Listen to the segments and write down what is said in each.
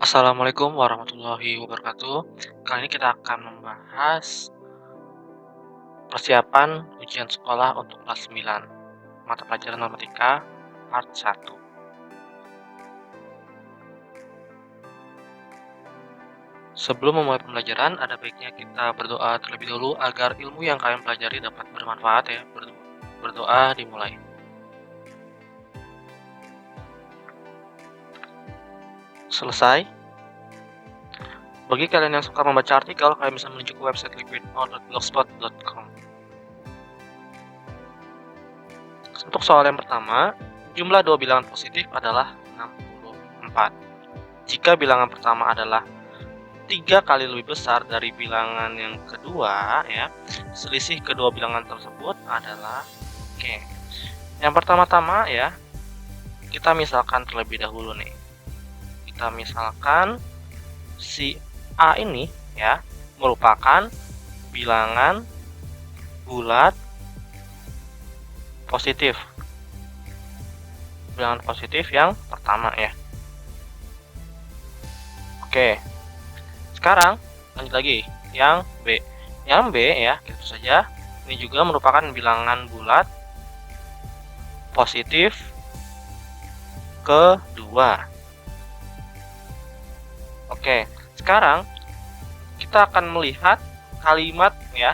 Assalamualaikum warahmatullahi wabarakatuh. Kali ini kita akan membahas persiapan ujian sekolah untuk kelas 9, mata pelajaran matematika part 1. Sebelum memulai pembelajaran, ada baiknya kita berdoa terlebih dahulu agar ilmu yang kalian pelajari dapat bermanfaat ya. Berdoa dimulai. Selesai. Bagi kalian yang suka membaca artikel, kalian bisa menuju ke website liquidor.blogspot.com. Untuk soal yang pertama, jumlah dua bilangan positif adalah 64. Jika bilangan pertama adalah 3 kali lebih besar dari bilangan yang kedua ya, selisih kedua bilangan tersebut adalah oke. Yang pertama-tama ya, kita misalkan terlebih dahulu nih. Kita misalkan si A ini ya merupakan bilangan bulat positif. Bilangan positif yang pertama ya. Oke. Sekarang lanjut lagi yang B. Yang B ya, gitu saja. Ini juga merupakan bilangan bulat positif kedua. Oke, sekarang kita akan melihat kalimat ya,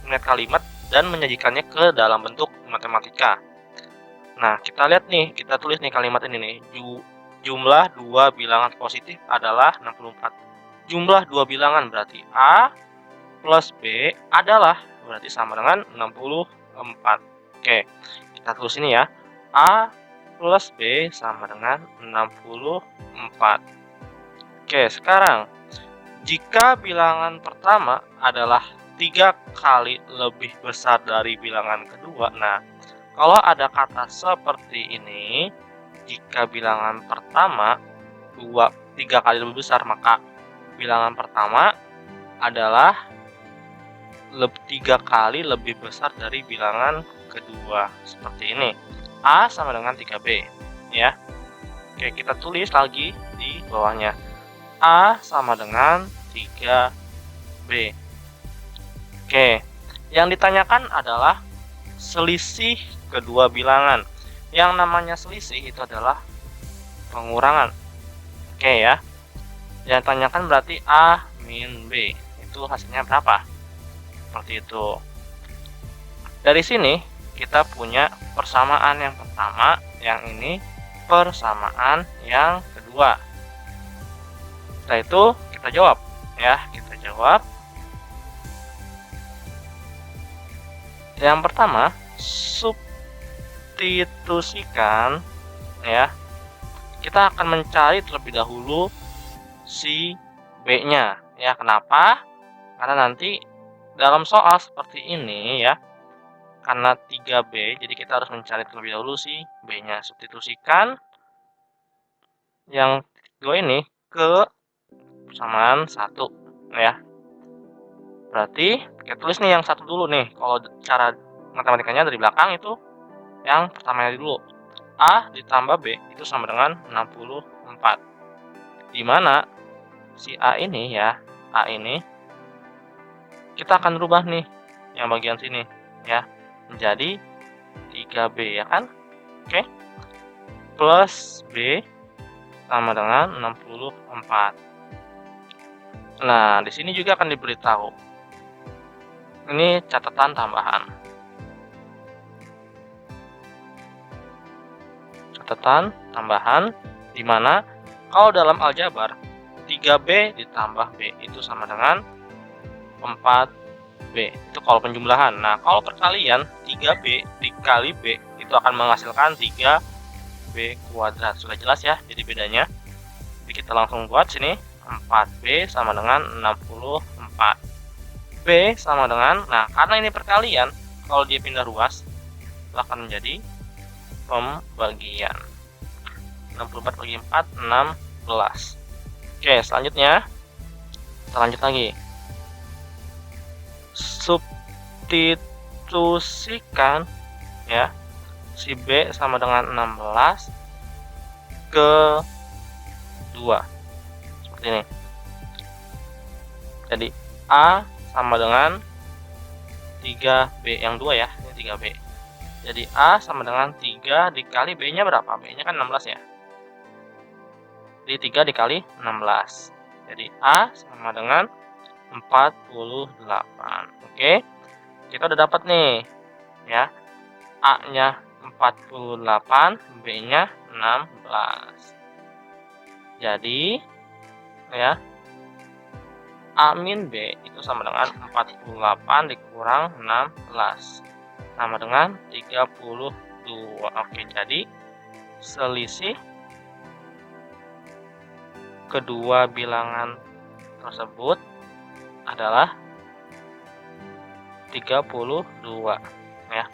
melihat kalimat dan menyajikannya ke dalam bentuk matematika. Nah, kita lihat nih, kita tulis nih kalimat ini nih. Jumlah dua bilangan positif adalah 64. Jumlah dua bilangan berarti A plus B adalah berarti sama dengan 64. Oke, kita tulis ini ya. A plus B sama dengan 64. Oke, sekarang jika bilangan pertama adalah 3 kali lebih besar dari bilangan kedua. Nah, kalau ada kata seperti ini, jika bilangan pertama 3 kali lebih besar, maka bilangan pertama adalah 3 kali lebih besar dari bilangan kedua. Seperti ini. A sama dengan 3B. Ya. Oke, kita tulis lagi di bawahnya. A sama dengan 3B. Oke, yang ditanyakan adalah selisih kedua bilangan. Yang namanya selisih itu adalah pengurangan. Oke ya. Yang ditanyakan berarti A min B. Itu hasilnya berapa? Seperti itu. Dari sini kita punya persamaan yang pertama, yang ini persamaan yang kedua. Setelah itu kita jawab ya, kita jawab. Yang pertama, substitusikan ya. Kita akan mencari terlebih dahulu si B-nya ya. Kenapa? Karena nanti dalam soal seperti ini ya, karena 3B, jadi kita harus mencari terlebih dahulu si B-nya. Substitusikan yang kedua ini ke persamaan 1 ya. Berarti kita tulis nih yang satu dulu nih. Kalau cara matematikanya dari belakang itu yang pertamanya dulu. A ditambah B itu sama dengan 64. Dimana si A ini ya, A ini kita akan rubah nih yang bagian sini ya, menjadi 3B ya kan. Oke. Plus B sama dengan 64. Nah, di sini juga akan diberitahu. Ini catatan tambahan. Catatan tambahan di mana kalau dalam aljabar 3B ditambah B itu sama dengan 4B. Itu kalau penjumlahan. Nah, kalau perkalian 3B dikali B itu akan menghasilkan 3B kuadrat. Sudah jelas ya jadi bedanya. Jadi kita langsung buat sini 4B sama dengan 64. B sama dengan, nah karena ini perkalian, kalau dia pindah ruas itu akan menjadi pembagian. 64 bagi 4, 16. Oke, selanjutnya kita lanjut lagi. Substitusikan ya si B sama dengan 16 ke 2. seperti ini. Jadi A sama dengan 3B yang 2 ya, ini 3B. Jadi A sama dengan 3 dikali B-nya berapa? B-nya kan 16 ya. Jadi 3 dikali 16. Jadi A sama dengan 48. Oke. Kita udah dapat nih ya. A-nya 48, B-nya 16. Jadi ya, A min B itu sama dengan 48 dikurang 16 sama dengan 32. Oke, jadi selisih kedua bilangan tersebut adalah 32 ya.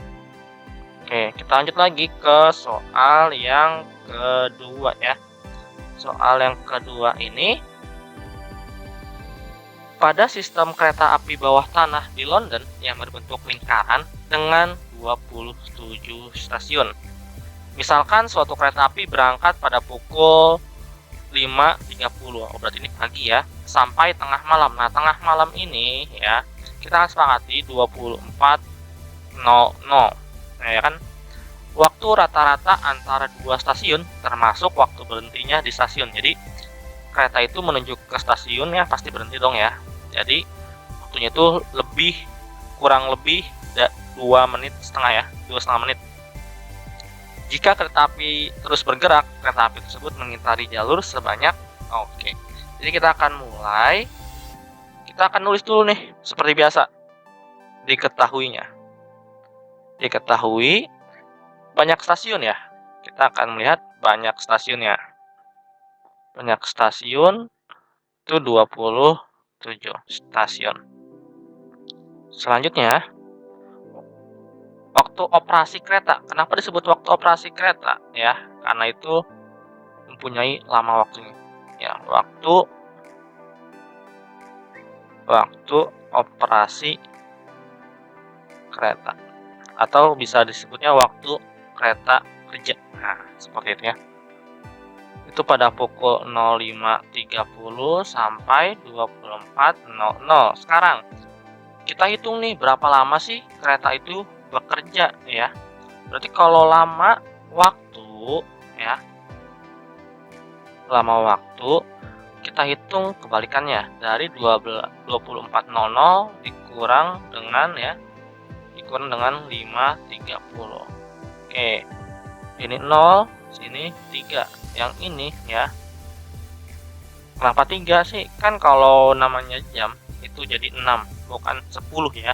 Oke, kita lanjut lagi ke soal yang kedua ya. Soal yang kedua ini, pada sistem kereta api bawah tanah di London yang berbentuk lingkaran dengan 27 stasiun. Misalkan suatu kereta api berangkat pada pukul 5.30, berarti ini pagi ya, sampai tengah malam. Nah, tengah malam ini ya, kita akan sepakati 24.00. Nah, ya kan? Waktu rata-rata antara dua stasiun termasuk waktu berhentinya di stasiun. Jadi kereta itu menuju ke stasiun ya pasti berhenti dong ya. Jadi waktunya itu kurang lebih 2,5 menit ya, 2,5 menit. Jika kereta api terus bergerak, kereta api tersebut mengitari jalur sebanyak oke. Jadi kita akan mulai. Kita akan nulis dulu nih seperti biasa. Diketahui banyak stasiun ya. Kita akan melihat banyak stasiunnya. Banyak stasiun itu 27 stasiun. Selanjutnya, waktu operasi kereta. Kenapa disebut waktu operasi kereta? Ya, karena itu mempunyai lama waktunya. Ya, waktu operasi kereta. Atau bisa disebutnya waktu kereta kerja. Nah, seperti itu ya. Itu pada pukul 05.30 sampai 24.00. Sekarang kita hitung nih berapa lama sih kereta itu bekerja ya. Berarti kalau lama waktu ya, kita hitung kebalikannya dari 24.00 dikurang dengan 5.30. Oke, ini 0, sini 3. Yang ini ya, kenapa 3 sih? Kan kalau namanya jam itu jadi 6, bukan 10 ya.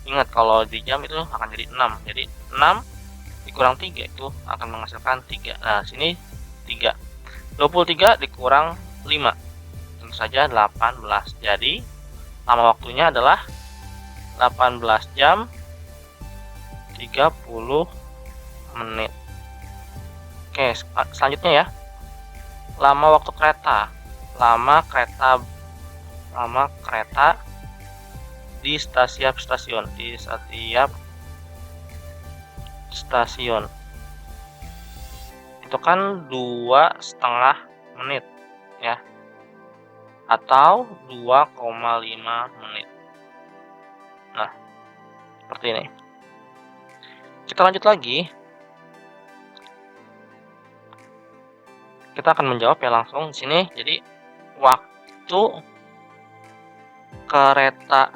Ingat kalau di jam itu akan jadi 6. Jadi 6 dikurang 3 itu akan menghasilkan 3. Nah, sini 3. 23 dikurang 5. Tentu saja 18. Jadi lama waktunya adalah 18 jam 30 menit. Oke, selanjutnya ya. Lama waktu kereta. Lama kereta di setiap stasiun. Itu kan 2,5 menit ya. Atau 2,5 menit. Nah, seperti ini. Kita lanjut lagi. Kita akan menjawab ya langsung di sini. Jadi waktu kereta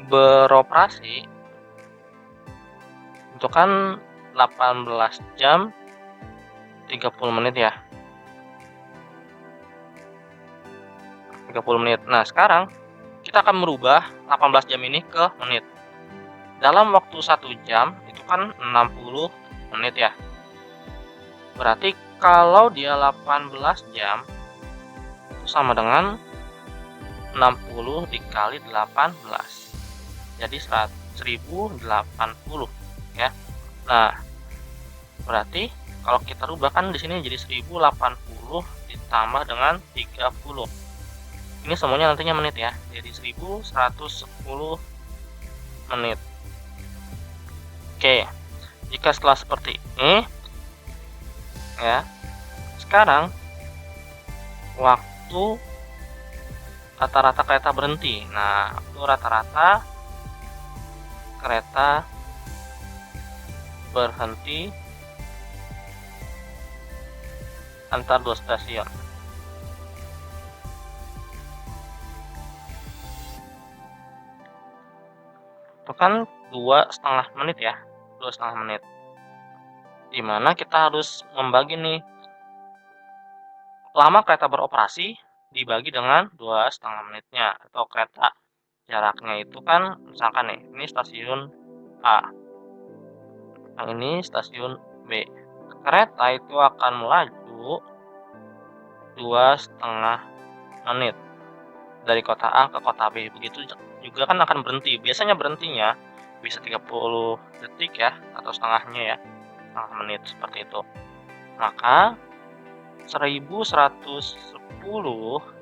beroperasi itu kan 18 jam 30 menit ya. 30 menit. Nah, sekarang kita akan merubah 18 jam ini ke menit. Dalam waktu 1 jam itu kan 60 menit ya. Berarti kalau dia 18 jam itu sama dengan 60 dikali 18. Jadi 1080 ya. Nah, berarti kalau kita rubah kan di sini jadi 1080 ditambah dengan 30. Ini semuanya nantinya menit ya. Jadi 1110 menit. Oke. Jika setelah seperti ini ya, sekarang waktu rata-rata kereta berhenti. Nah, waktu rata-rata kereta berhenti antar dua stasiun. Itu kan 2,5 menit ya, 2,5 menit. Dimana kita harus membagi nih, lama kereta beroperasi dibagi dengan 2,5 menitnya, atau kereta jaraknya itu kan misalkan nih, ini stasiun A, yang ini stasiun B. Kereta itu akan melaju 2,5 menit dari kota A ke kota B. Begitu juga kan akan berhenti. Biasanya berhentinya bisa 30 detik ya, atau setengahnya ya, setengah menit seperti itu. Maka 1110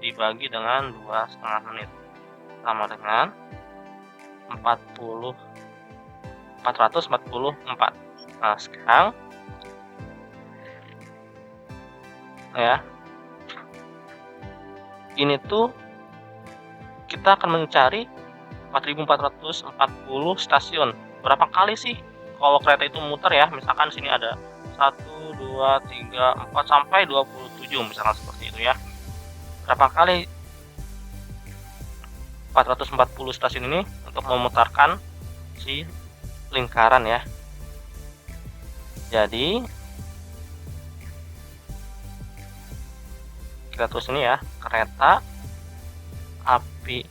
dibagi dengan 2,5 menit sama dengan 444. Nah, sekarang ya, ini tuh kita akan mencari 4.440 stasiun. Berapa kali sih kalau kereta itu muter ya? Misalkan sini ada 1, 2, 3, 4 sampai 27 misalkan seperti itu ya. Berapa kali 440 stasiun ini untuk memutarkan si lingkaran ya. Jadi kita tulis ini ya, kereta api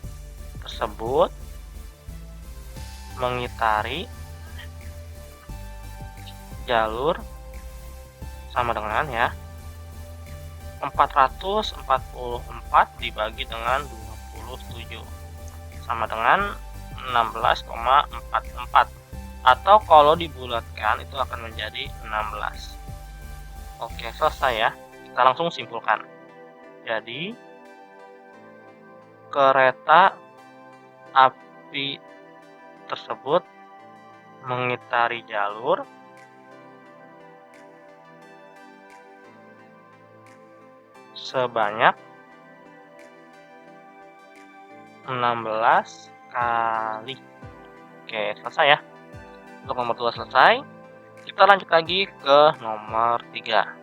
tersebut mengitari jalur sama dengan ya 444 dibagi dengan 27 sama dengan 16,44, atau kalau dibulatkan itu akan menjadi 16. Oke, selesai ya. Kita langsung simpulkan. Jadi kereta api tersebut mengitari jalur sebanyak 16 kali. Oke, selesai ya. Untuk nomor 2 selesai. Kita lanjut lagi ke nomor 3.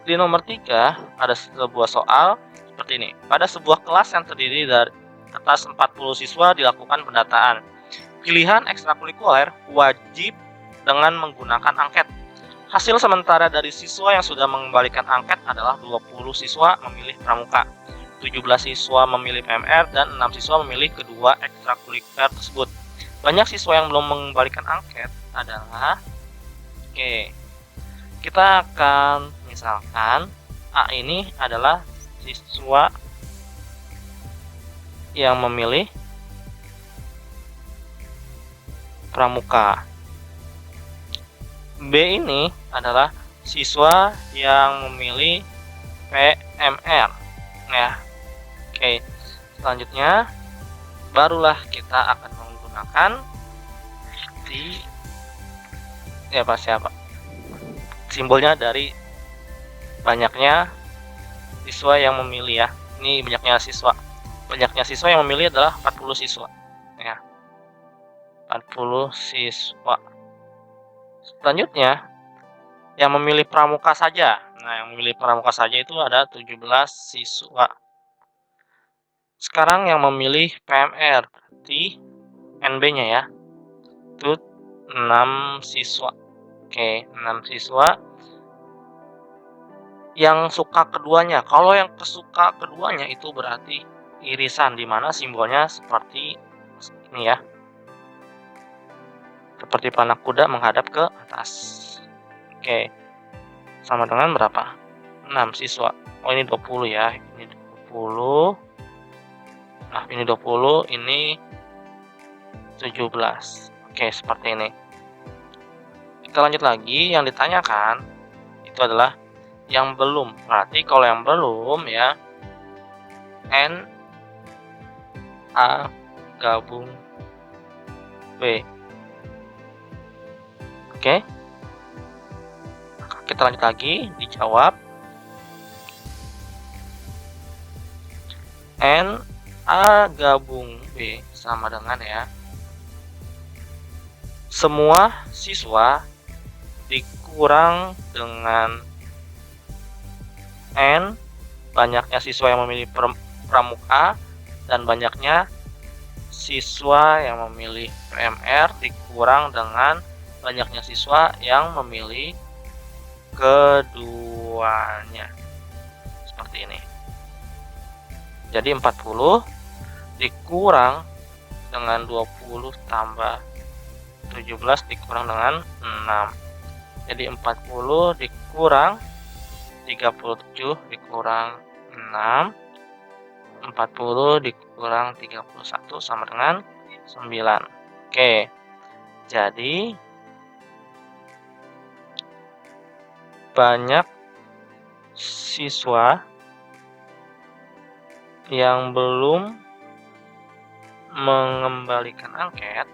Di nomor 3 ada sebuah soal seperti ini. Pada sebuah kelas yang terdiri dari atas 40 siswa dilakukan pendataan. Pilihan ekstrakurikuler wajib dengan menggunakan angket. Hasil sementara dari siswa yang sudah mengembalikan angket adalah 20 siswa memilih pramuka, 17 siswa memilih PMR, dan 6 siswa memilih kedua ekstrakurikuler tersebut. Banyak siswa yang belum mengembalikan angket adalah, kita akan misalkan A ini adalah siswa yang memilih pramuka. B ini adalah siswa yang memilih PMR ya. Oke, selanjutnya barulah kita akan menggunakan siapa simbolnya dari banyaknya siswa yang memilih ya. Ini banyaknya siswa yang memilih adalah 40 siswa ya. 40 siswa. Selanjutnya yang memilih pramuka saja. Nah, yang memilih pramuka saja itu ada 17 siswa. Sekarang yang memilih PMR, berarti NB-nya ya, itu 6 siswa. Oke, 6 siswa yang suka keduanya. Kalau yang kesuka keduanya itu berarti irisan, di mana simbolnya seperti ini ya. Seperti panah kuda menghadap ke atas. Oke. Sama dengan berapa? 6 siswa. Oh, ini 20 ya. Ini 20. Nah, ini 20, ini 17. Oke, seperti ini. Kita lanjut lagi, yang ditanyakan itu adalah yang belum. Berarti kalau yang belum ya, N A gabung B. Oke. Kita lanjut lagi, dijawab. N A gabung B sama dengan ya, semua siswa dikurang dengan N, banyaknya siswa yang memilih pramuka dan banyaknya siswa yang memilih PMR dikurang dengan banyaknya siswa yang memilih keduanya. Seperti ini. Jadi 40 dikurang dengan 20 tambah 17 dikurang dengan 6. Jadi 40 dikurang 37 dikurang 6. 40 dikurang 31 sama dengan 9. Oke. Jadi banyak siswa yang belum mengembalikan angket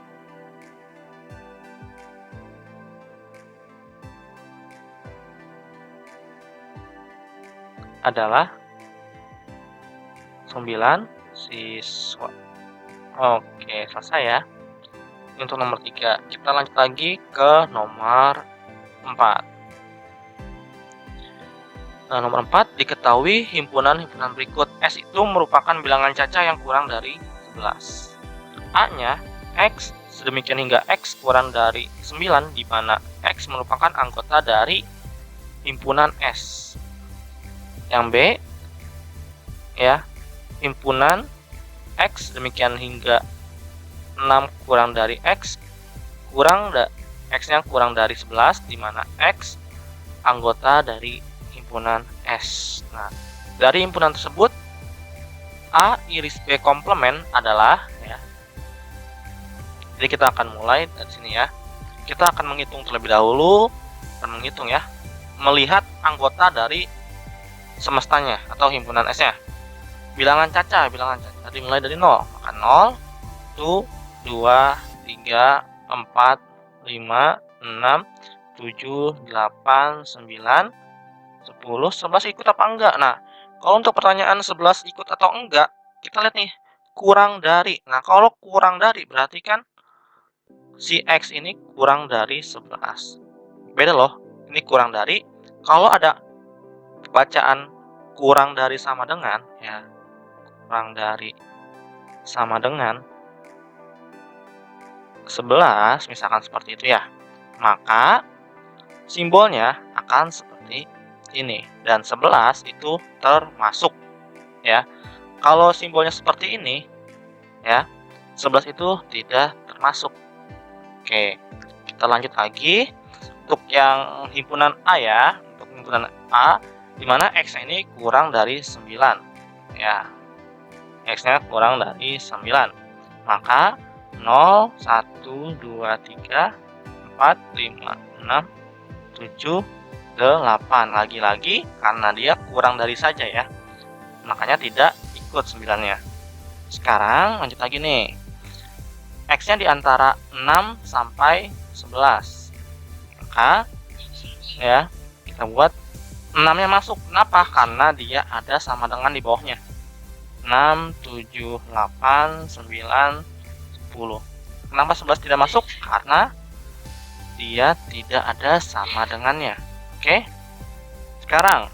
adalah 9 siswa. Oke, selesai ya. Untuk nomor 3, kita lanjut lagi ke nomor 4. Nah, nomor 4, diketahui himpunan-himpunan berikut. S itu merupakan bilangan cacah yang kurang dari 11. A-nya X sedemikian hingga X kurang dari 9, di mana X merupakan anggota dari himpunan S. Yang B, ya, himpunan X demikian hingga 6 kurang dari X X-nya kurang dari 11, di mana X anggota dari himpunan S. Nah, dari himpunan tersebut A iris B komplement adalah ya. Jadi kita akan mulai dari sini ya. Kita akan menghitung terlebih dahulu, melihat anggota dari semestanya atau himpunan S-nya. Bilangan caca dimulai dari 0, maka 0, 1, 2, 3, 4, 5, 6, 7, 8, 9, 10, 11 ikut apa enggak? Nah, kalau untuk pertanyaan 11 ikut atau enggak, kita lihat nih, kurang dari. Nah, kalau kurang dari berarti kan si X ini kurang dari 11. Beda loh, ini kurang dari. Kalau ada bacaan kurang dari sama dengan, ya, kurang dari sama dengan 11, misalkan seperti itu ya, maka simbolnya akan seperti ini, dan 11 itu termasuk ya. Kalau simbolnya seperti ini ya, 11 itu tidak termasuk. Oke, kita lanjut lagi untuk yang himpunan A ya. Untuk himpunan A, dimana X ini kurang dari 9 ya, X-nya kurang dari 9, maka 0, 1, 2, 3, 4, 5, 6, 7, 8. Lagi-lagi karena dia kurang dari saja ya, makanya tidak ikut 9-nya. Sekarang lanjut lagi nih. X-nya di antara 6 sampai 11. Maka ya, kita buat 6-nya masuk. Kenapa? Karena dia ada sama dengan di bawahnya. 6, 7, 8, 9, 10. Kenapa 11 tidak masuk? Karena dia tidak ada sama dengannya. Oke. Sekarang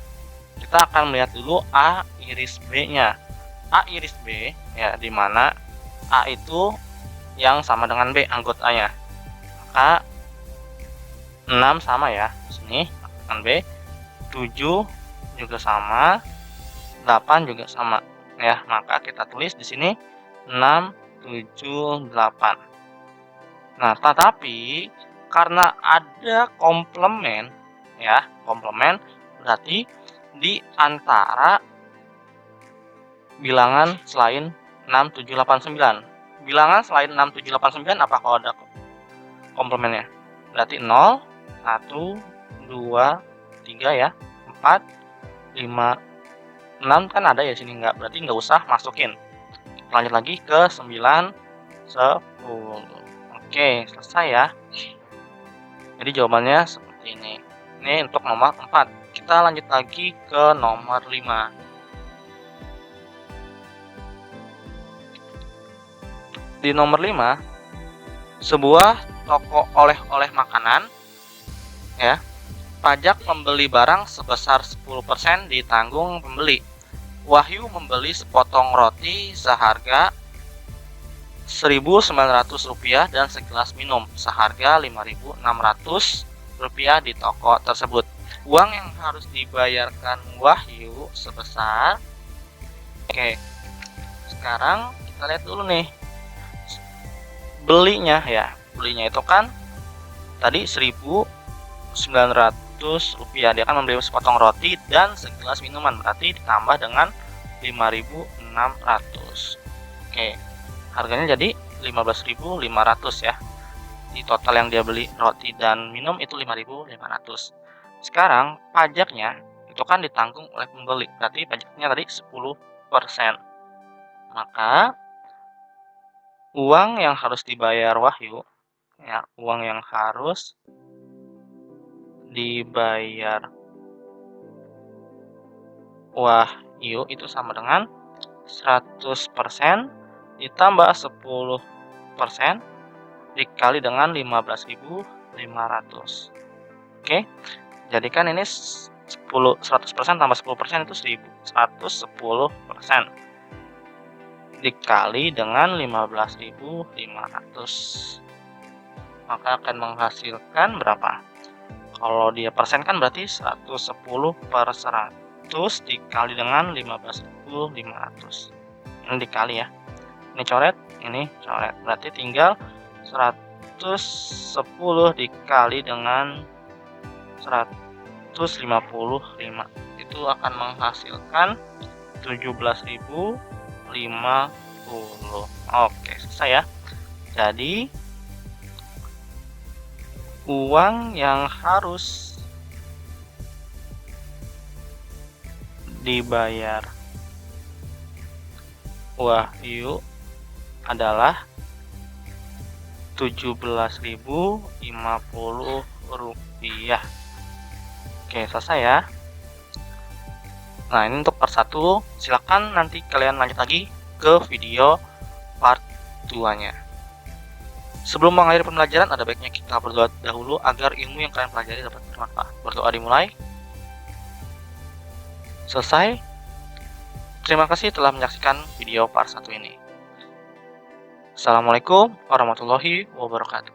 kita akan melihat dulu A iris B-nya. A iris B ya, di mana A itu yang sama dengan B anggotanya. Maka 6 sama ya. Di sini dengan B. 7 juga sama. 8 juga sama. Ya, maka kita tulis di sini 6, 7, 8. Nah, tetapi karena ada komplement ya, komplement berarti di antara bilangan selain 6, 7, 8, 9. Bilangan selain 6, 7, 8, 9 apa kalau ada komplementnya? Berarti 0, 1, 2, 3 ya, 4, 5, 6 kan ada ya sini enggak, berarti nggak usah masukin. Lanjut lagi ke 9, 10. Oke, selesai ya. Jadi jawabannya seperti ini. Ini untuk nomor 4. Kita lanjut lagi ke nomor 5. Di nomor 5, sebuah toko oleh-oleh makanan ya. Pajak pembeli barang sebesar 10% ditanggung pembeli. Wahyu membeli sepotong roti seharga Rp1.900 dan segelas minum seharga Rp5.600 di toko tersebut. Uang yang harus dibayarkan Wahyu sebesar sekarang kita lihat dulu nih belinya ya. Belinya itu kan tadi Rp1.900, dia kan membeli sepotong roti dan segelas minuman, berarti ditambah dengan 5.600. Harganya jadi 15.500 ya. Di total yang dia beli roti dan minum itu 5.500. Sekarang pajaknya itu kan ditanggung oleh pembeli, berarti pajaknya tadi 10%. Maka uang yang harus dibayar Wahyu ya, uang yang harus dibayar Wahyu itu sama dengan 100% ditambah 10% dikali dengan 15.500. Jadi kan ini 100% tambah 10% itu 110% dikali dengan 15.500. Maka akan menghasilkan berapa? Kalau dia persen kan berarti 110/100 dikali dengan 15.500. Ini dikali ya. Ini coret, ini coret. Berarti tinggal 110 dikali dengan 155. Itu akan menghasilkan 17.050. Oke, selesai ya. Jadi uang yang harus dibayar Wahyu adalah Rp17.050. Oke, selesai ya. Nah, ini untuk part 1. Silakan nanti kalian lanjut lagi ke video part 2-nya. Sebelum mengakhiri pembelajaran, ada baiknya kita berdoa dahulu agar ilmu yang kalian pelajari dapat bermanfaat. Berdoa dimulai. Selesai. Terima kasih telah menyaksikan video part 1 ini. Assalamualaikum warahmatullahi wabarakatuh.